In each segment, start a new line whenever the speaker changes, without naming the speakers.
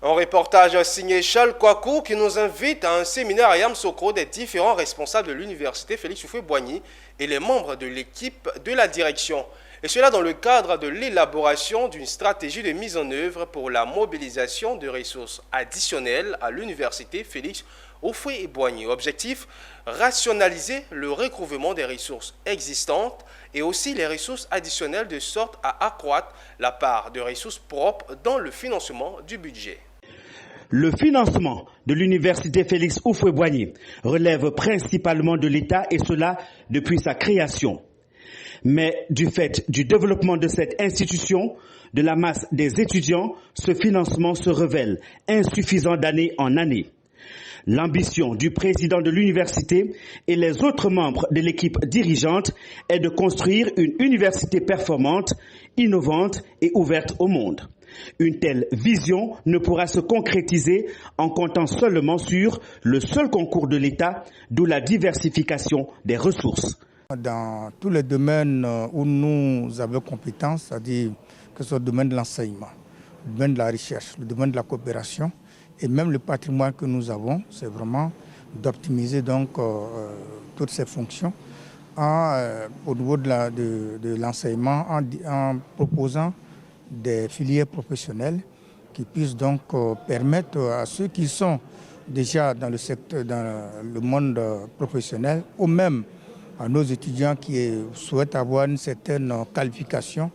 Un reportage signé Charles Kouakou qui nous invite à un séminaire à Yamoussoukro des différents responsables de l'université Félix Houphouët-Boigny et les membres de l'équipe de la direction. Et cela dans le cadre de l'élaboration d'une stratégie de mise en œuvre pour la mobilisation de ressources additionnelles à l'université Félix Houphouët-Boigny. Objectif, rationaliser le recouvrement des ressources existantes et aussi les ressources additionnelles de sorte à accroître la part de ressources propres dans le financement du budget.
Le financement de l'université Félix Houphouët-Boigny relève principalement de l'État et cela depuis sa création. Mais du fait du développement de cette institution, de la masse des étudiants, ce financement se révèle insuffisant d'année en année. L'ambition du président de l'université et les autres membres de l'équipe dirigeante est de construire une université performante, innovante et ouverte au monde. Une telle vision ne pourra se concrétiser en comptant seulement sur le seul concours de l'État, d'où la diversification des ressources.
Dans tous les domaines où nous avons compétence, c'est-à-dire que ce soit le domaine de l'enseignement, le domaine de la recherche, le domaine de la coopération et même le patrimoine que nous avons, c'est vraiment d'optimiser donc toutes ces fonctions au niveau de l'enseignement en proposant des filières professionnelles qui puissent donc permettre à ceux qui sont déjà dans le secteur, dans le monde professionnel, ou même à nos étudiants qui souhaitent avoir une certaine qualification,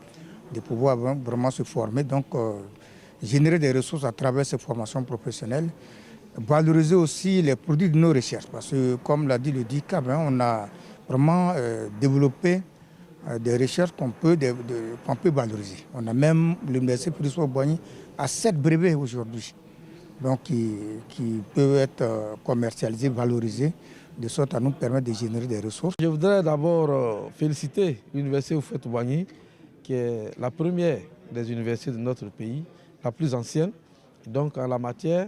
de pouvoir vraiment se former, donc générer des ressources à travers ces formations professionnelles, valoriser aussi les produits de nos recherches, parce que comme l'a dit le DICAB, on a vraiment développé des recherches qu'on peut valoriser. On a même l'université Félix Houphouët-Boigny à 7 brevets aujourd'hui, donc qui peuvent être commercialisés, valorisés, de sorte à nous permettre de générer des ressources.
Je voudrais d'abord féliciter l'université Houphouët-Boigny, qui est la première des universités de notre pays, la plus ancienne. Donc en la matière,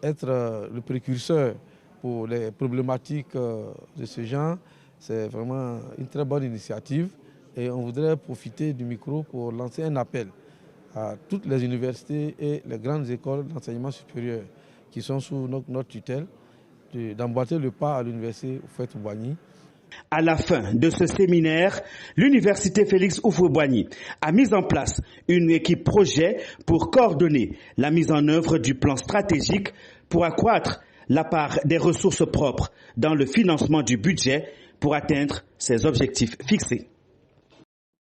être le précurseur pour les problématiques de ce genre, c'est vraiment une très bonne initiative. Et on voudrait profiter du micro pour lancer un appel à toutes les universités et les grandes écoles d'enseignement supérieur qui sont sous notre tutelle, d'emboîter le pas à l'université Houphouët-Boigny.
À la fin de ce séminaire, l'université Félix Houphouët-Boigny a mis en place une équipe projet pour coordonner la mise en œuvre du plan stratégique pour accroître la part des ressources propres dans le financement du budget pour atteindre ses objectifs fixés.